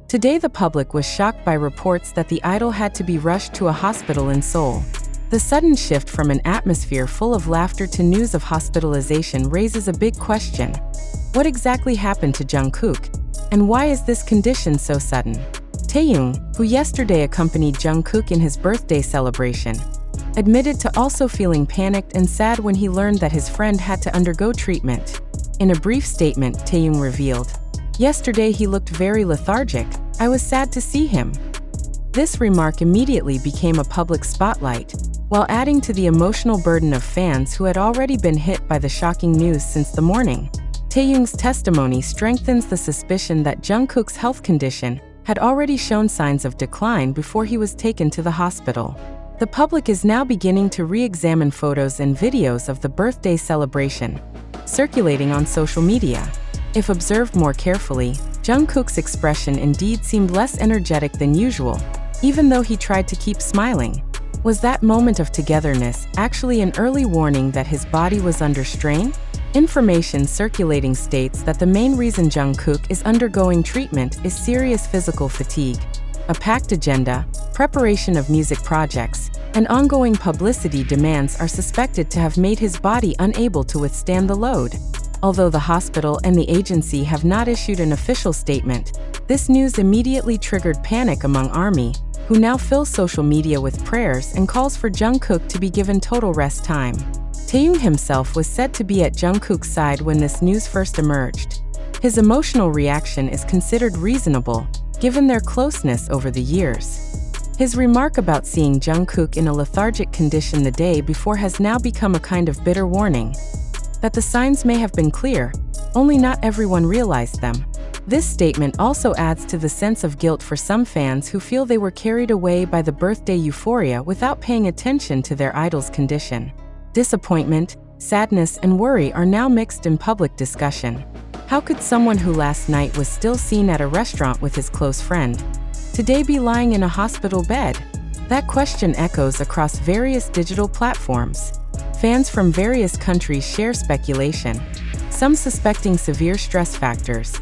Today the public was shocked by reports that the idol had to be rushed to a hospital in Seoul. The sudden shift from an atmosphere full of laughter to news of hospitalization raises a big question. What exactly happened to Jungkook? And why is this condition so sudden? Taehyung, who yesterday accompanied Jungkook in his birthday celebration, admitted to also feeling panicked and sad when he learned that his friend had to undergo treatment. In a brief statement, Taehyung revealed, "Yesterday he looked very lethargic. I was sad to see him." This remark immediately became a public spotlight, while adding to the emotional burden of fans who had already been hit by the shocking news since the morning. Taehyung's testimony strengthens the suspicion that Jungkook's health condition had already shown signs of decline before he was taken to the hospital. The public is now beginning to re-examine photos and videos of the birthday celebration, circulating on social media. If observed more carefully, Jungkook's expression indeed seemed less energetic than usual, even though he tried to keep smiling. Was that moment of togetherness actually an early warning that his body was under strain? Information circulating states that the main reason Jungkook is undergoing treatment is serious physical fatigue. A packed agenda, preparation of music projects, and ongoing publicity demands are suspected to have made his body unable to withstand the load. Although the hospital and the agency have not issued an official statement, this news immediately triggered panic among ARMY, who now fills social media with prayers and calls for Jungkook to be given total rest time. Taehyung himself was said to be at Jungkook's side when this news first emerged. His emotional reaction is considered reasonable, given their closeness over the years. His remark about seeing Jungkook in a lethargic condition the day before has now become a kind of bitter warning that the signs may have been clear, only not everyone realized them. This statement also adds to the sense of guilt for some fans who feel they were carried away by the birthday euphoria without paying attention to their idol's condition. Disappointment, sadness, and worry are now mixed in public discussion. How could someone who last night was still seen at a restaurant with his close friend today be lying in a hospital bed? That question echoes across various digital platforms. Fans from various countries share speculation, some suspecting severe stress factors,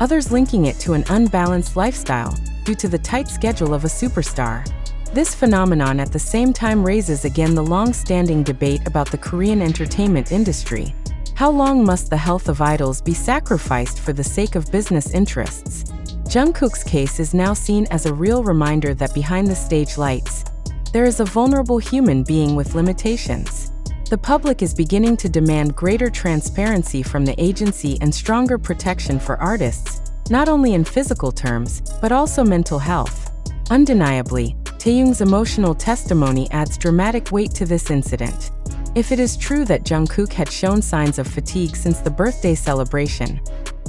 others linking it to an unbalanced lifestyle due to the tight schedule of a superstar. This phenomenon at the same time raises again the long-standing debate about the Korean entertainment industry. How long must the health of idols be sacrificed for the sake of business interests? Jungkook's case is now seen as a real reminder that behind the stage lights, there is a vulnerable human being with limitations. The public is beginning to demand greater transparency from the agency and stronger protection for artists, not only in physical terms, but also mental health. Undeniably, Taehyung's emotional testimony adds dramatic weight to this incident. If it is true that Jungkook had shown signs of fatigue since the birthday celebration,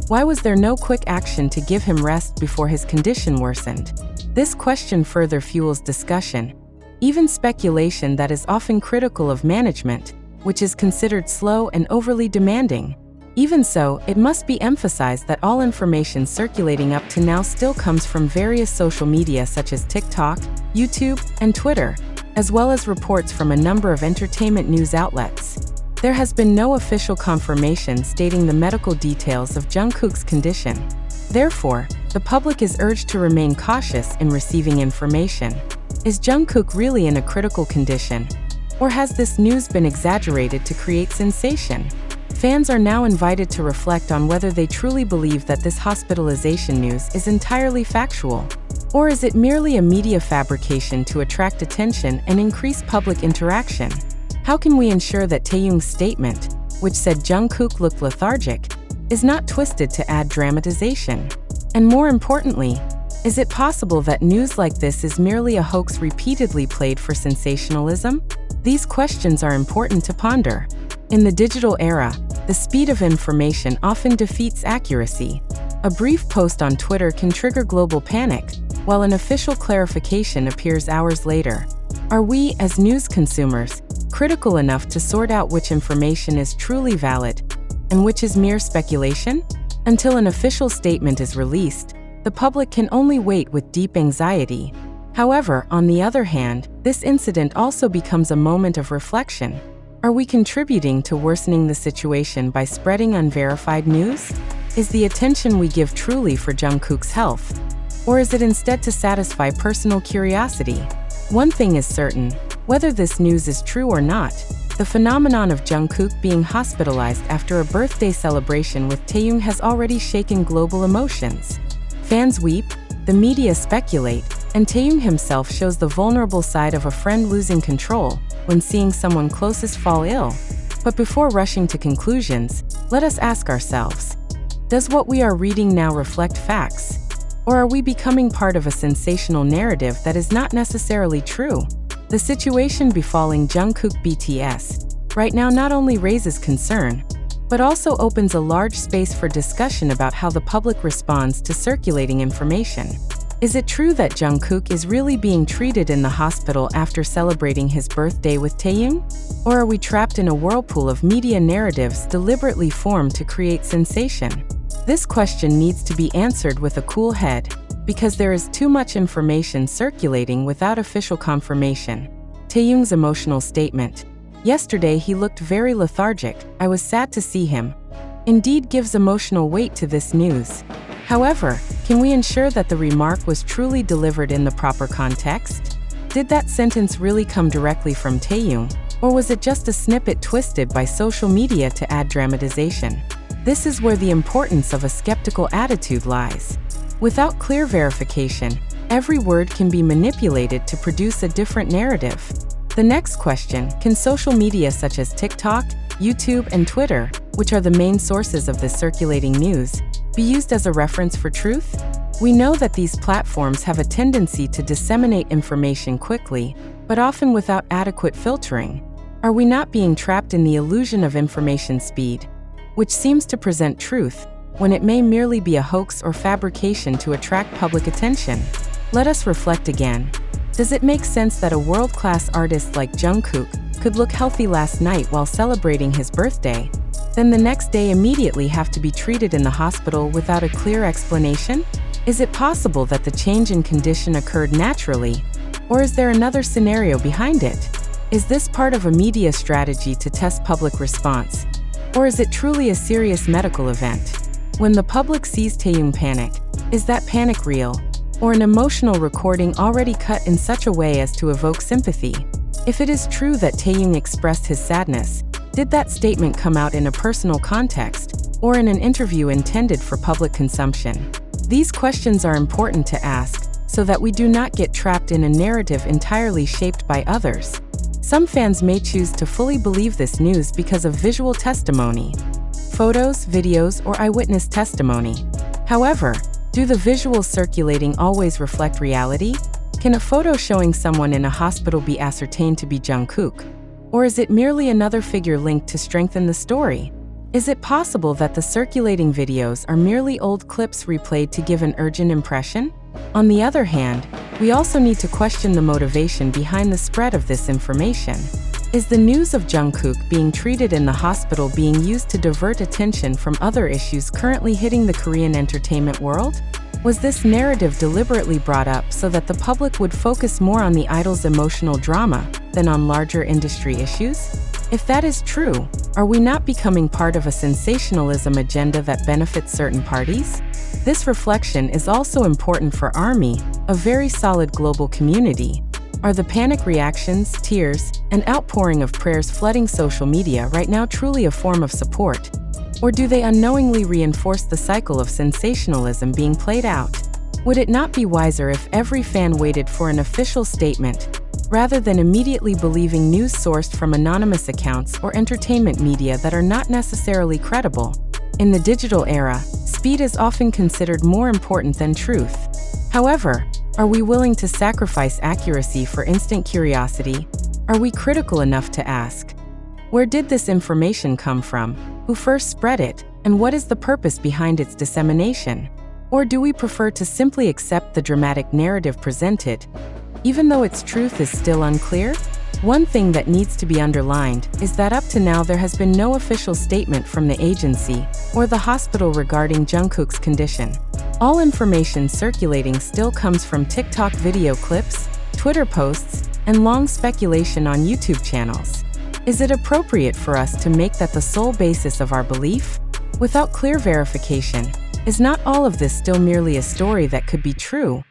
why was there no quick action to give him rest before his condition worsened? This question further fuels discussion, even speculation that is often critical of management, which is considered slow and overly demanding. Even so, it must be emphasized that all information circulating up to now still comes from various social media such as TikTok, YouTube, and Twitter, as well as reports from a number of entertainment news outlets. There has been no official confirmation stating the medical details of Jungkook's condition. Therefore, the public is urged to remain cautious in receiving information. Is Jungkook really in a critical condition? Or has this news been exaggerated to create sensation? Fans are now invited to reflect on whether they truly believe that this hospitalization news is entirely factual. Or is it merely a media fabrication to attract attention and increase public interaction? How can we ensure that Taehyung's statement, which said Jungkook looked lethargic, is not twisted to add dramatization? And more importantly, is it possible that news like this is merely a hoax repeatedly played for sensationalism? These questions are important to ponder. In the digital era, the speed of information often defeats accuracy. A brief post on Twitter can trigger global panic, while an official clarification appears hours later. Are we, as news consumers, critical enough to sort out which information is truly valid and which is mere speculation? Until an official statement is released, the public can only wait with deep anxiety. However, on the other hand, this incident also becomes a moment of reflection. Are we contributing to worsening the situation by spreading unverified news? Is the attention we give truly for Jungkook's health? Or is it instead to satisfy personal curiosity? One thing is certain, whether this news is true or not, the phenomenon of Jungkook being hospitalized after a birthday celebration with Taehyung has already shaken global emotions. Fans weep, the media speculate, and Taehyung himself shows the vulnerable side of a friend losing control when seeing someone closest fall ill. But before rushing to conclusions, let us ask ourselves, does what we are reading now reflect facts? Or are we becoming part of a sensational narrative that is not necessarily true? The situation befalling Jungkook BTS right now not only raises concern, but also opens a large space for discussion about how the public responds to circulating information. Is it true that Jungkook is really being treated in the hospital after celebrating his birthday with Taehyung? Or are we trapped in a whirlpool of media narratives deliberately formed to create sensation? This question needs to be answered with a cool head, because there is too much information circulating without official confirmation. Taehyung's emotional statement. Yesterday he looked very lethargic, I was sad to see him. Indeed gives emotional weight to this news. However, can we ensure that the remark was truly delivered in the proper context? Did that sentence really come directly from Taehyung, or was it just a snippet twisted by social media to add dramatization? This is where the importance of a skeptical attitude lies. Without clear verification, every word can be manipulated to produce a different narrative. The next question, can social media such as TikTok, YouTube, and Twitter, which are the main sources of this circulating news, be used as a reference for truth? We know that these platforms have a tendency to disseminate information quickly, but often without adequate filtering. Are we not being trapped in the illusion of information speed, which seems to present truth, when it may merely be a hoax or fabrication to attract public attention? Let us reflect again. Does it make sense that a world-class artist like Jungkook could look healthy last night while celebrating his birthday, then the next day immediately have to be treated in the hospital without a clear explanation? Is it possible that the change in condition occurred naturally, or is there another scenario behind it? Is this part of a media strategy to test public response, or is it truly a serious medical event? When the public sees Taehyung panic, is that panic real, or an emotional recording already cut in such a way as to evoke sympathy? If it is true that Taehyung expressed his sadness, did that statement come out in a personal context, or in an interview intended for public consumption? These questions are important to ask, so that we do not get trapped in a narrative entirely shaped by others. Some fans may choose to fully believe this news because of visual testimony, photos, videos, or eyewitness testimony. However, do the visuals circulating always reflect reality? Can a photo showing someone in a hospital be ascertained to be Jungkook? Or is it merely another figure linked to strengthen the story? Is it possible that the circulating videos are merely old clips replayed to give an urgent impression? On the other hand, we also need to question the motivation behind the spread of this information. Is the news of Jungkook being treated in the hospital being used to divert attention from other issues currently hitting the Korean entertainment world? Was this narrative deliberately brought up so that the public would focus more on the idol's emotional drama than on larger industry issues? If that is true, are we not becoming part of a sensationalism agenda that benefits certain parties? This reflection is also important for ARMY, a very solid global community. Are the panic reactions, tears, and outpouring of prayers flooding social media right now truly a form of support? Or do they unknowingly reinforce the cycle of sensationalism being played out? Would it not be wiser if every fan waited for an official statement, rather than immediately believing news sourced from anonymous accounts or entertainment media that are not necessarily credible? In the digital era, speed is often considered more important than truth. However, are we willing to sacrifice accuracy for instant curiosity? Are we critical enough to ask, where did this information come from? Who first spread it? And what is the purpose behind its dissemination? Or do we prefer to simply accept the dramatic narrative presented, even though its truth is still unclear? One thing that needs to be underlined is that up to now there has been no official statement from the agency or the hospital regarding Jungkook's condition. All information circulating still comes from TikTok video clips, Twitter posts, and long speculation on YouTube channels. Is it appropriate for us to make that the sole basis of our belief? Without clear verification, Is not all of this still merely a story that could be true,